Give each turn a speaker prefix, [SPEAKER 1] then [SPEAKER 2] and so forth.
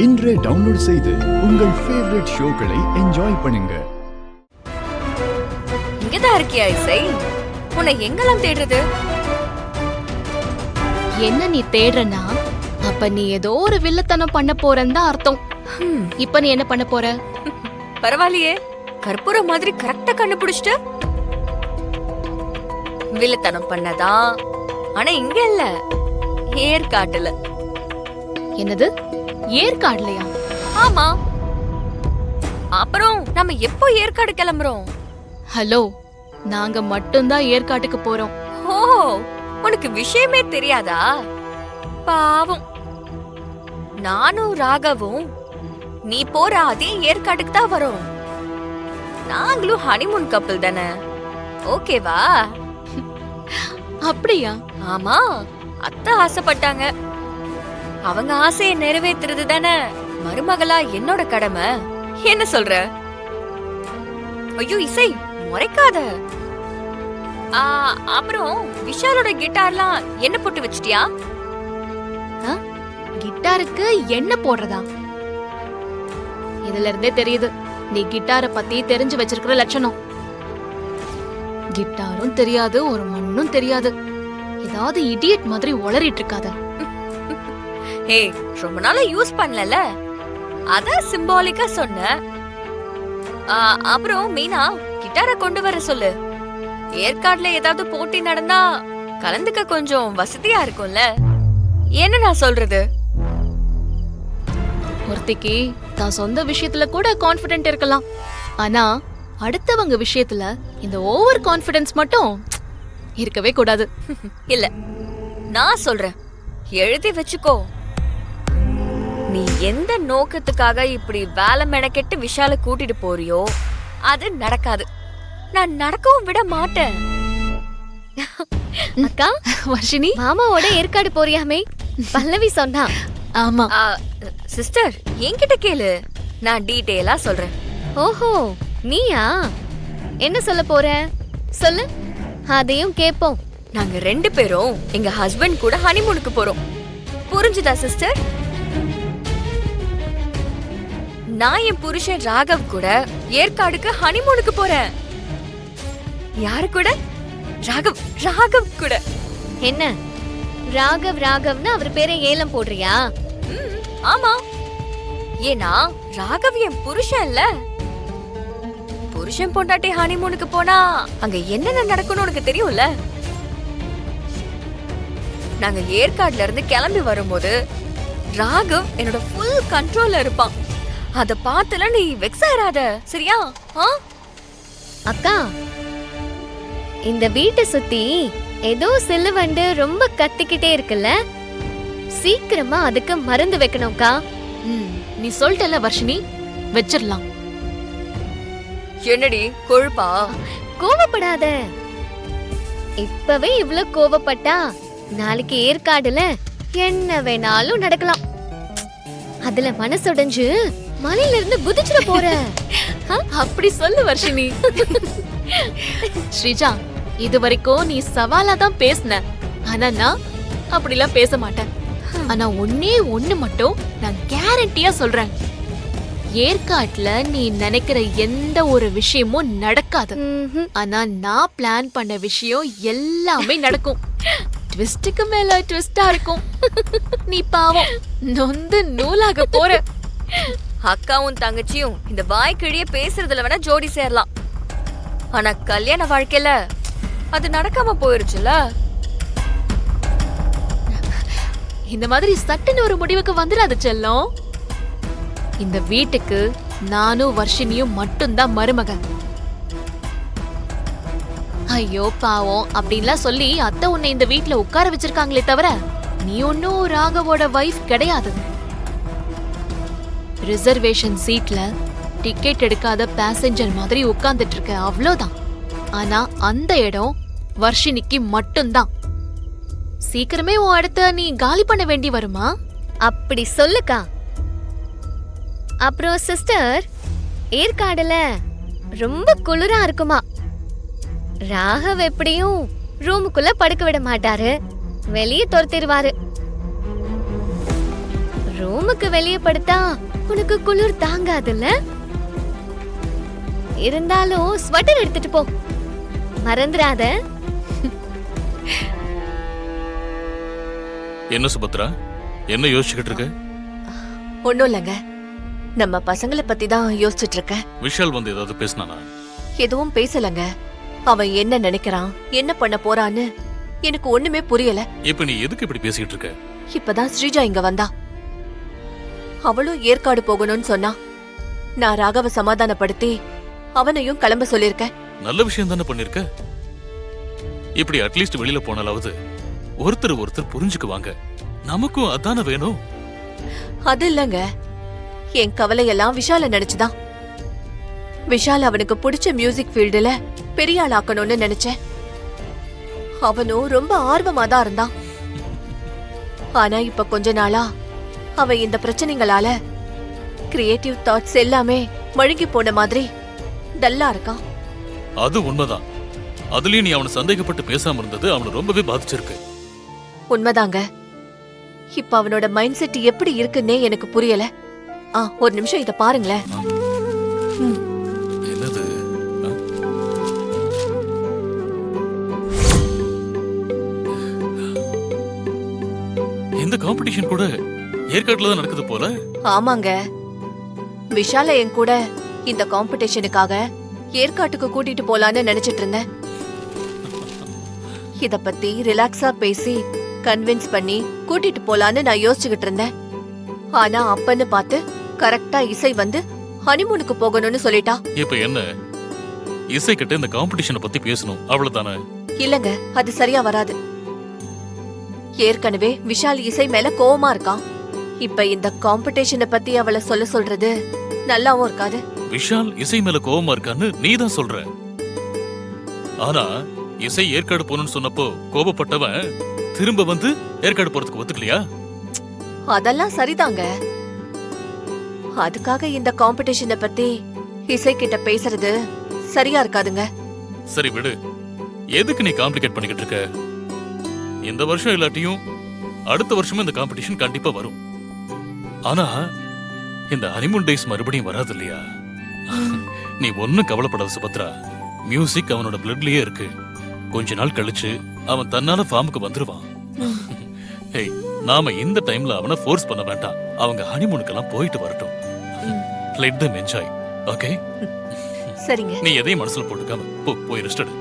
[SPEAKER 1] இன்றே டவுன்லோட் செய்து உங்கள் ஃபேவரட் ஷோக்களை என்ஜாய் பண்ணுங்க.
[SPEAKER 2] இங்கதான் இருக்கியா இசை? உன்னை எங்கெல்லாம் தேடுறது?
[SPEAKER 3] என்ன நீ தேடுறனா? அப்ப நீ ஏதோ ஒரு வில்லத்தனம் பண்ண போறன்னு அர்த்தம். இப்ப நீ என்ன பண்ண போற?
[SPEAKER 2] பரவாயில்லையே, கற்பூரம் மாதிரி கரெக்டா கண்டுபிடிச்சிட்ட. வில்லத்தனம் பண்ணதா, ஆனா இங்க இல்ல, ஏற்காட்டுல.
[SPEAKER 3] என்னது, ஏற்காடுலையா?
[SPEAKER 2] ஆமா. அப்புறம் நம்ம எப்போ ஏற்காடு கிளம்புறோம்?
[SPEAKER 3] ஹலோ, நாங்க மட்டும்தான் ஏற்காட்டுக்கு போறோம்.
[SPEAKER 2] ஓ, உனக்கு விஷயமே தெரியாதா? பாவம். நானும் ராகவும் நீ போற அதே ஏற்காட்டுக்கு தான் வரோம். நாங்களும் ஹனிமூன் கப்பல் தானே, ஓகேவா?
[SPEAKER 3] அப்படியா?
[SPEAKER 2] ஆமா, அத்தை ஆசைப்பட்டாங்க. அவங்க ஆசையை நிறைவேற்றுறது தானே மருமகளா என்னோட கடமை. என்ன சொல்ற? ஐயோ இசை, முறைக்காத. அப்புறம் விஷாலோட கிட்டார்லாம் என்ன போட்டு வச்சிட்டியா?
[SPEAKER 3] கிட்டாருக்கு என்ன போடுறதா? இதுல இருந்தே தெரியுது நீ கிட்டார பத்தி தெரிஞ்சு வச்சிருக்கிற லட்சணம். கிட்டாரும் தெரியாது, ஒரு மண்ணும் தெரியாது. ஏதாவது இடியட் மாதிரி உளறிட்டு இருக்காத.
[SPEAKER 2] ஹே, ரொம்ப நாளா யூஸ் பண்ணல, அத சிம்பாலிக்கா சொன்ன. அப்புறம் மீனா, கிட்டார கொண்டு வர சொல்லு. ஏற்காடுல ஏதாவது போட்டி நடந்தா கலந்துக்க கொஞ்சம் வசதியா இருக்கும்ல. என்ன நான் சொல்றது?
[SPEAKER 3] ஒருத்திக்கு தான் சொந்த விஷயத்துல கூட கான்ஃபிடென்ட் இருக்கலாம், ஆனா அடுத்தவங்க விஷயத்துல இந்த ஓவர் கான்ஃபிடன்ஸ் மட்டும் இருக்கவே கூடாது.
[SPEAKER 2] இல்ல, நான் சொல்றேன், எழுதி வச்சுக்கோ. நீ எந்த நோக்கத்துக்காக இப்படி வேலை மெனக்கெட்டு விஷால கூட்டிட்டு போறியோ அது நடக்காது. நான் நடக்கவும் விட மாட்டேன்.
[SPEAKER 4] அக்கா,
[SPEAKER 3] வர்ஷினி,
[SPEAKER 4] மாமாவோட ஏற்காடு போறியாமே? பல்லவி சொன்னா.
[SPEAKER 3] ஆமா.
[SPEAKER 2] சிஸ்டர், என்கிட்ட கேளு, நான் டீடைலா சொல்றேன்.
[SPEAKER 4] ஓஹோ, நீயா? என்ன சொல்ல போற? சொல்லு, அதையும் கேப்போம்.
[SPEAKER 2] நாங்க 2 பேரும் எங்க ஹஸ்பண்ட் கூட ஹனிமூனுக்கு போறோம். புரிஞ்சுதா சிஸ்டர்? நான் என் புருஷன் ராகவ் கூட ஏற்காடுக்கு ஹனிமூனுக்கு போறேன். யாரு கூட? ராகவ் கூட.
[SPEAKER 4] என்ன ராகவ்னு அவர் பேரை ஏலம் போடுறியா?
[SPEAKER 2] ஆமா, ஏன்னா ராகவ் என் புருஷன் இல்ல. புருஷன் பொண்டாட்டி ஹனிமூனுக்கு போனா அங்க என்னென்ன நடக்கும்னு உனக்கு தெரியும்ல. நாங்க ஏற்காடுல இருந்து கிளம்பி வரும்போது ராகவ் என்னோட ஃபுல் கண்ட்ரோல்ல இருப்பான். அத பார்த்தல நீ வெக்ஸ் ஆயிராத, சரியா?
[SPEAKER 4] அக்கா, இந்த வீட்டை சுத்தி ஏதோ சில்லுவண்டு ரொம்ப கத்திக்கிட்டே இருக்குல்ல, சீக்கிரமா அதுக்கு மருந்து வைக்கணும்க்கா.
[SPEAKER 3] நீ சொல்லிட்டல வர்ஷினி, வச்சிரலாம்.
[SPEAKER 2] என்னடி கொழுப்பா?
[SPEAKER 4] கோவப்படாத. இப்பவே இவ்ளோ கோவப்பட்டா நாளைக்கு ஏற்காடுல என்ன வேணாலும் நடக்கலாம். அதுல மனசுடைஞ்சு மலையில இருந்து குதிச்சிட போற.
[SPEAKER 3] அப்படி சொல்லு வர்ஷினி. ஸ்ரீஜா, இது வரைக்கும் நீ சவாலா தான் பேசின, ஆனா நான் அப்படிலாம் பேச மாட்டேன். ஆனா ஒண்ணு மட்டும் நான் கேரண்டியா சொல்றேன், ஏற்காட்டுல நீ நினைக்கிற எந்த ஒரு விஷயமும் நடக்காது. ஆனா நான் பிளான் பண்ண விஷயம் எல்லாமே நடக்கும். ட்விஸ்டுக்கு மேல ட்விஸ்டா இருக்கும். நீ பாவம் நொந்து நூலாக போற.
[SPEAKER 2] அக்காவும் தங்கச்சியும் இந்த வாய்க்கிழிய பேசுறதுல வேணா ஜோடி சேரலாம், ஆனா கல்யாண வாழ்க்கையில அது நடக்காம போயிருச்சுல.
[SPEAKER 3] இந்த மாதிரி சட்டுன்னு ஒரு முடிவுக்கு வந்துடாது செல்லம். இந்த வீட்டுக்கு நானும் வர்ஷினியும் மட்டும்தான் மருமகன். ஐயோ பாவம் அப்படின்லாம் சொல்லி அத்தை உன்னை இந்த வீட்டுல உட்கார வச்சிருக்காங்களே தவிர நீ ஒன்னும் ராகவோட வைஃப் கிடையாது. ரிசர்வேஷன் சீட்ல டிக்கெட் எடுக்காத பேசஞ்சர் மாதிரி உட்கார்ந்துட்டு இருக்க, அவ்வளவுதான். ஆனா அந்த இடம் வர்ஷினிக்கு மட்டும்தான். சீக்கிரமே உன் இடத்த நீ காலி பண்ண வேண்டி வருமா?
[SPEAKER 4] அப்படி சொல்லுக்கா. அப்புறம் சிஸ்டர், ஏற்காடுல ரொம்ப குளிரா இருக்குமா. ராகவ் எப்படியும் ரூமுக்குள்ள படுக்க விட மாட்டாரு, வெளியே துரத்திடுவாரு. ரூம் ரூமுக்கு வெளியே படுத்தா உனக்கு குளிர் தாங்காதுல்ல? இருந்தாலும் ஸ்வெட்டர் எடுத்துட்டு போ, மறந்துடாத.
[SPEAKER 5] என்ன சுபத்ரா, என்ன யோசிச்சுக்கிட்டு இருக்க?
[SPEAKER 2] ஒண்ணும் இல்லைங்க, நம்ம பசங்களை பத்தி தான் யோசிச்சுட்டு இருக்கேன்.
[SPEAKER 5] விஷால் வந்து ஏதாவது பேசினானா?
[SPEAKER 2] எதுவும் பேசலங்க. அவன் என்ன நினைக்கிறான், என்ன பண்ண போறான்னு எனக்கு ஒண்ணுமே புரியல.
[SPEAKER 5] இப்ப நீ எதுக்கு இப்படி பேசிக்கிட்டு இருக்க?
[SPEAKER 2] இப்பதான் ஸ்ரீஜா இங்க வந்தா. அவளும் ஏற்காடு போகணும்னு சொன்னா. நான் ராகவ சமாதானப்படுத்தி அவனையும் கிளம்ப சொல்லிருக்கேன்.
[SPEAKER 5] நல்ல விஷயம் தானே பண்ணிருக்க. இப்படி அட்லீஸ்ட் வெளியில போனாலாவது ஒருத்தர் புரிஞ்சுக்குவாங்க. நமக்கும் அதான வேணும்.
[SPEAKER 2] அது இல்லங்க, என் கவலையெல்லாம் விஷால நினைச்சுதான். விஷால் அவனுக்கு பிடிச்ச மியூசிக் ஃபீல்டுல பெரிய ஆளாக்கணும்னு நினைச்சேன். அவனும் ரொம்ப ஆர்வமா தான் இருந்தான். ஆனா இப்ப கொஞ்ச நாளா அவன் இந்த பிரச்சனைகளால கிரியேட்டிவ் தாட்ஸ் எல்லாமே மழுங்கி போன மாதிரி டல்லா இருக்கான்.
[SPEAKER 5] அது உண்மைதான். அதுலயும் நீ அவனை சந்தேகப்பட்டு பேசாம இருந்தது அவனை ரொம்பவே பாதிச்சிருக்கு.
[SPEAKER 2] உண்மைதாங்க. இப்ப அவனோட மைண்ட் செட் எப்படி இருக்குன்னே எனக்கு புரியல. ஒரு நிமிஷம் இத பாருங்களேன்.
[SPEAKER 5] என்னது? இந்த காம்படிஷன் கூட ஏற்காட்டுல தான் நடக்குது போல.
[SPEAKER 2] ஆமாங்க, விஷால என் கூட இந்த காம்படிஷனுக்காக ஏற்காட்டுக்கு கூட்டிட்டு போலான்னு நினைச்சிட்டு இருந்தேன். இத பத்தி ரிலாக்ஸா பேசி கன்வின்ஸ் பண்ணி கூட்டிட்டு போலான்னு நான் யோசிச்சுக்கிட்டு இருந்தேன். ஆனா அப்பன்னு பார்த்து கரெக்டா இசை வந்து ஹனிமூனுக்கு போகணும்னு சொல்லிட்டா.
[SPEAKER 5] இப்ப என்ன, இசை கிட்ட இந்த காம்படிஷனை பத்தி பேசணும் அவ்வளவுதானே?
[SPEAKER 2] இல்லங்க, அது சரியா வராது. ஏற்கனவே விஷால் இசை மேல கோவமா இருக்கான். இப்ப இந்த காம்படிஷனை பத்தி அவளை சொல்றது நல்லாவும் இருக்காது.
[SPEAKER 5] விஷால் இசை மேல கோவமா இருக்கான்னு நீதான் சொல்ற. ஆனா இசை ஏற்காடு போகணும்னு சொன்னப்போ கோபப்பட்டவன் திரும்ப வந்து ஏற்காடு போறதுக்கு ஒத்துக்கலையா?
[SPEAKER 2] அதெல்லாம் சரிதாங்க. அதுக்காக இந்த காம்படிஷனை பத்தி இசை கிட்ட பேசுறது சரியா இருக்காதுங்க.
[SPEAKER 5] சரி விடு, எதுக்கு நீ காம்ப்ளிகேட் பண்ணிக்கிட்டு இருக்க? இந்த வருஷம் இல்லாட்டியும் அடுத்த வருஷமும் இந்த காம்படிஷன் கண்டிப்பா வரும். ஆனா இந்த ஹனிமூன் டேஸ் மறுபடியும் வராது இல்லையா? நீ ஒன்னும் கவலைப்படாத சுபத்ரா. மியூசிக் அவனோட பிளட்லயே இருக்கு. கொஞ்ச நாள் கழிச்சு அவன் தன்னால ஃபார்முக்கு வந்துருவான். ஏய், நாம இந்த டைம்ல அவனை ஃபோர்ஸ் பண்ண வேண்டாம். அவங்க ஹனிமூனுக்கெல்லாம் போயிட்டு வரட்டும். Let them enjoy. ஓகே?
[SPEAKER 2] சரிங்க.
[SPEAKER 5] நீ எதையும் மனசுல போட்டுக்காம போய் ரெஸ்ட் எடு.